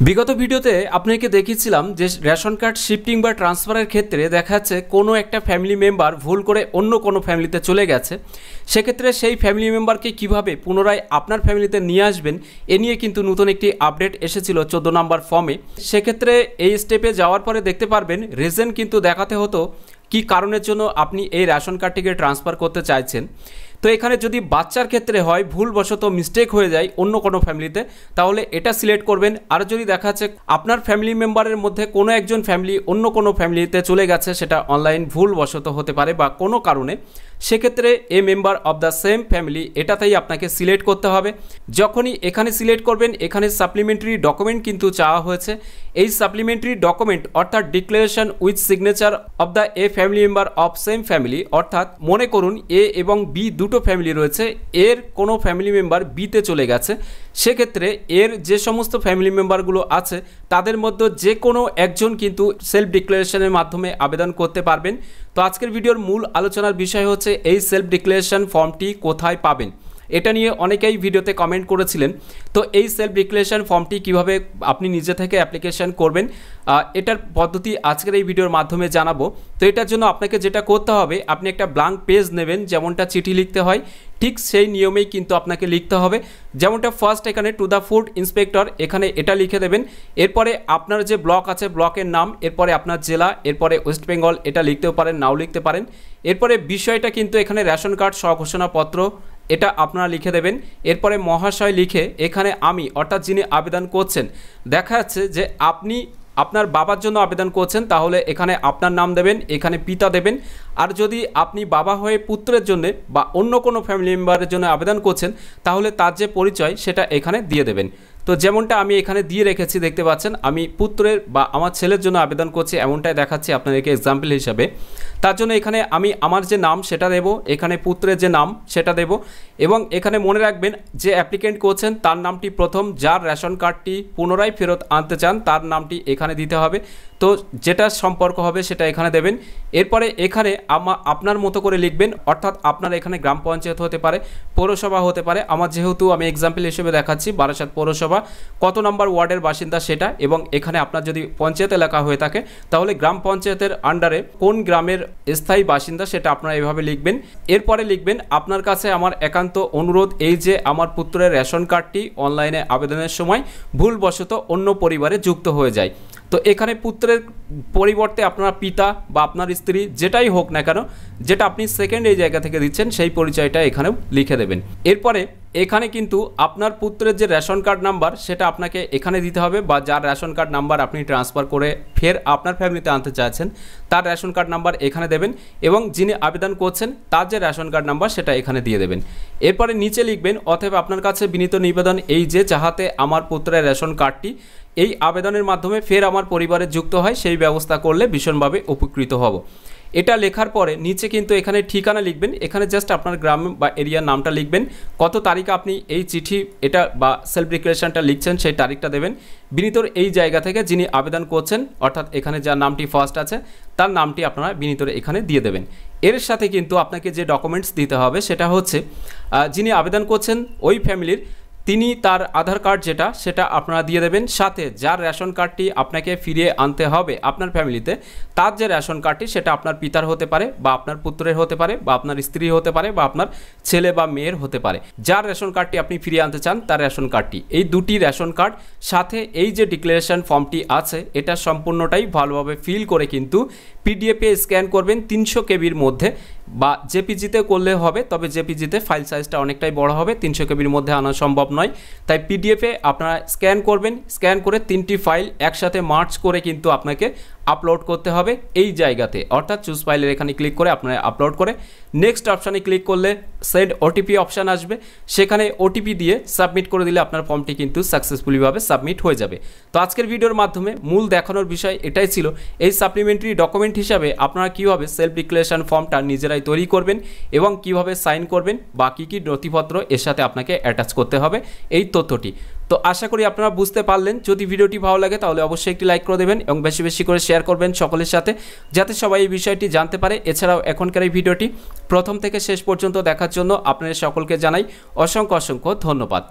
বিগত ভিডিওতে আপনাকে দেখিয়েছিলাম যে রেশন কার্ড শিফটিং বা ট্রান্সফারের ক্ষেত্রে দেখা যাচ্ছে কোনো একটা ফ্যামিলি মেম্বার ভুল করে অন্য কোনো ফ্যামিলিতে চলে গেছে। সেক্ষেত্রে সেই ফ্যামিলি মেম্বারকে কিভাবে পুনরায় আপনার ফ্যামিলিতে নিয়ে আসবেন এ নিয়ে কিন্তু নতুন একটি আপডেট এসেছিল 14 নম্বর ফর্মে। সেক্ষেত্রে এই স্টেপে যাওয়ার পরে দেখতে পারবেন রিজন কিন্তু দেখাতে হতো কি কারণের জন্য আপনি এই রেশন কার্ডটিকে ট্রান্সফার করতে চাইছেন। তো এখানে যদি বাচ্চার ক্ষেত্রে হয় ভুলবশত মিস্টেক হয়ে যায় অন্য কোনো ফ্যামিলিতে, তাহলে এটা সিলেক্ট করবেন। আর যদি দেখা যাচ্ছে আপনার ফ্যামিলি মেম্বারের মধ্যে কোনো একজন ফ্যামিলি অন্য কোনো ফ্যামিলিতে চলে গেছে, সেটা অনলাইন ভুলবশত হতে পারে বা কোনো কারণে, সেক্ষেত্রে a member of the same family এটাতেই আপনাকে সিলেক্ট করতে হবে। যখনই এখানে সিলেক্ট করবেন এখানে সাপ্লিমেন্টারি ডকুমেন্ট কিন্তু চাওয়া হয়েছে। এই সাপ্লিমেন্টারি ডকুমেন্ট অর্থাৎ declaration with signature of the A family member of same family, অর্থাৎ মনে করুন এ এবং বি দুটো ফ্যামিলি রয়েছে, এর কোনো ফ্যামিলি মেম্বার বিতে চলে গেছে, সেক্ষেত্রে এর যে সমস্ত ফ্যামিলি মেম্বারগুলো আছে তাদের মধ্যে যে কোনো একজন কিন্তু সেলফ ডিক্লারেশনের মাধ্যমে আবেদন করতে পারবেন। তো আজকের ভিডিওর মূল আলোচনার বিষয় হচ্ছে এই সেলফ ডিক্লারেশন ফর্মটি কোথায় পাবেন, এটা নিয়ে অনেকেই ভিডিওতে কমেন্ট করেছিলেন। তো এই সেলফ ডিক্লারেশন ফর্মটি কিভাবে আপনি নিজে থেকে অ্যাপ্লিকেশন করবেন এটার পদ্ধতি আজকের এই ভিডিওর মাধ্যমে জানাবো। তো এটার জন্য আপনাকে যেটা করতে হবে, আপনি একটা ব্ল্যাঙ্ক পেজ নেবেন, যেমনটা চিঠি লিখতে হয় ঠিক সেই নিয়মেই কিন্তু আপনাকে লিখতে হবে। যেমনটা ফার্স্ট এখানে টু দ্য ফুড ইন্সপেক্টর এখানে এটা লিখে দেবেন। এরপরে আপনার যে ব্লক আছে ব্লকের নাম, এরপরে আপনার জেলা, এরপরে ওয়েস্ট বেঙ্গল এটা লিখতেও পারেন, নাও লিখতে পারেন। এরপরে বিষয়টা কিন্তু এখানে রেশন কার্ড স্বঘোষণাপত্র এটা আপনারা লিখে দেবেন। এরপরে মহাশয় লিখে এখানে আমি অর্থাৎ যিনি আবেদন করছেন, দেখা যাচ্ছে যে আপনি আপনার বাবার জন্য আবেদন করছেন তাহলে এখানে আপনার নাম দেবেন, এখানে পিতা দেবেন। আর যদি আপনি বাবা হয়ে পুত্রের জন্য বা অন্য কোনো ফ্যামিলি মেম্বারের জন্য আবেদন করছেন তাহলে তার যে পরিচয় সেটা এখানে দিয়ে দেবেন। তো যেমনটা আমি এখানে দিয়ে রেখেছি দেখতে পাচ্ছেন, আমি পুত্রের বা আমার ছেলের জন্য আবেদন করছি এমনটাই দেখাচ্ছি আপনাদেরকে এক্সাম্পল হিসাবে। তার জন্য এখানে আমি আমার যে নাম সেটা দেব, এখানে পুত্রের যে নাম সেটা দেব, এবং এখানে মনে রাখবেন যে অ্যাপ্লিকেন্ট করছেন তার নামটি প্রথম, যার রেশন কার্ডটি পুনরায় ফেরত আনতে চান তার নামটি এখানে দিতে হবে। তো যেটা সম্পর্ক হবে সেটা এখানে দেবেন। এরপরে এখানে আপনার মতো করে লিখবেন, অর্থাৎ আপনার এখানে গ্রাম পঞ্চায়েত হতে পারে, পৌরসভা হতে পারে। আমার যেহেতু আমি এক্সাম্পল হিসেবে দেখাচ্ছি বারাসাত পৌরসভা, কত নম্বর ওয়ার্ডের বাসিন্দা সেটা, এবং এখানে আপনার যদি পঞ্চায়েত এলাকা হয়ে থাকে তাহলে গ্রাম পঞ্চায়েতের আন্ডারে কোন গ্রামের স্থায়ী বাসিন্দা সেটা আপনারা এভাবে লিখবেন। এরপরে লিখবেন আপনার কাছে আমার একান্ত অনুরোধ, এই যে আমার পুত্রের রেশন কার্ডটি অনলাইনে আবেদনের সময় ভুলবশত অন্য পরিবারে যুক্ত হয়ে যায়। তো এখানে পুত্রের পরিবর্তে আপনার পিতা বা আপনার স্ত্রী যেটাই হোক না কেন, যেটা আপনি সেকেন্ড এই জায়গা থেকে দিচ্ছেন সেই পরিচয়টা এখানেও লিখে দেবেন। এরপরে এখানে কিন্তু আপনার পুত্রের যে রেশন কার্ড নাম্বার সেটা আপনাকে এখানে দিতে হবে, বা যার রেশন কার্ড নাম্বার আপনি ট্রান্সফার করে ফের আপনার ফ্যামিলিতে আনতে চাইছেন তার রেশন কার্ড নাম্বার এখানে দেবেন, এবং যিনি আবেদন করছেন তার যে রেশন কার্ড নাম্বার সেটা এখানে দিয়ে দেবেন। এরপরে নিচে লিখবেন অতএব আপনার কাছে বিনীত নিবেদন এই যে যাহাতে আমার পুত্রের রেশন কার্ডটি এই আবেদনের মাধ্যমে ফের আমার পরিবারে যুক্ত হয় সেই ব্যবস্থা করলে ভীষণভাবে উপকৃত হব। এটা লেখার পরে নিচে কিন্তু এখানে ঠিকানা লিখবেন, এখানে জাস্ট আপনার গ্রাম বা এরিয়ার নামটা লিখবেন, কত তারিখে আপনি এই চিঠি এটা বা সেলফ ডিক্লারেশনটা লিখছেন সেই তারিখটা দেবেন। বিনীতর এই জায়গা থেকে যিনি আবেদন করছেন অর্থাৎ এখানে যার নামটি ফার্স্ট আছে তার নামটি আপনারা বিনীতর এখানে দিয়ে দেবেন। এর সাথে কিন্তু আপনাকে যে ডকুমেন্টস দিতে হবে সেটা হচ্ছে যিনি আবেদন করছেন ওই ফ্যামিলির তিনি তার আধার কার্ড যেটা সেটা আপনারা দিয়ে দেবেন, সাথে যার রেশন কার্ডটি আপনাকে ফিরিয়ে আনতে হবে আপনার ফ্যামিলিতে তার যে রেশন কার্ডটি সেটা আপনার পিতার হতে পারে বা আপনার পুত্রের হতে পারে বা আপনার স্ত্রী হতে পারে বা আপনার ছেলে বা মেয়ের হতে পারে, যার রেশন কার্ডটি আপনি ফিরিয়ে আনতে চান তার রেশন কার্ডটি, এই দুটি রেশন কার্ড সাথে এই যে ডিক্লারেশন ফর্মটি আছে এটা সম্পূর্ণটাই ভালোভাবে ফিল করে কিন্তু পিডিএফে স্ক্যান করবেন 300 কেবির মধ্যে, বা জেপিজিতে করলে হবে, তবে জেপিজিতে ফাইল সাইজটা অনেকটাই বড় হবে, 300 কেবির মধ্যে আনা সম্ভব নয়। তাই পিডিএফে আপনারা স্ক্যান করবেন, স্ক্যান করে 3টি ফাইল একসাথে মার্জ করে কিন্তু আপনাকে আপলোড করতে হবে এই জায়গাতে, অর্থাৎ চুজ ফাইলের এখানে ক্লিক করে আপনারা আপলোড করে নেক্সট অপশানে ক্লিক করলে সেন্ড ওটিপি অপশান আসবে, সেখানে ওটিপি দিয়ে সাবমিট করে দিলে আপনার ফর্মটি কিন্তু সাকসেসফুলিভাবে সাবমিট হয়ে যাবে। তো আজকের ভিডিওর মাধ্যমে মূল দেখানোর বিষয় এটাই ছিল, এই সাপ্লিমেন্টারি ডকুমেন্ট হিসাবে আপনারা কীভাবে সেলফ ডিক্লারেশন ফর্মটা নিজেরাই তৈরি করবেন এবং কিভাবে সাইন করবেন বা কী কী নথিপত্র এর সাথে আপনাকে অ্যাটাচ করতে হবে এই তথ্যটি। তো আশা করি আপনারা বুঝতে পারলেন। যদি ভিডিওটি ভালো লাগে তাহলে অবশ্যই একটি লাইক করে দেবেন এবং বেশি বেশি করে শেয়ার করবেন সকলের সাথে, যাতে সবাই এই বিষয়টি জানতে পারে। এছাড়াও এখনকার এই ভিডিওটি প্রথম থেকে শেষ পর্যন্ত দেখার জন্য আপনাদের সকলকে জানাই অসংখ্য অসংখ্য ধন্যবাদ।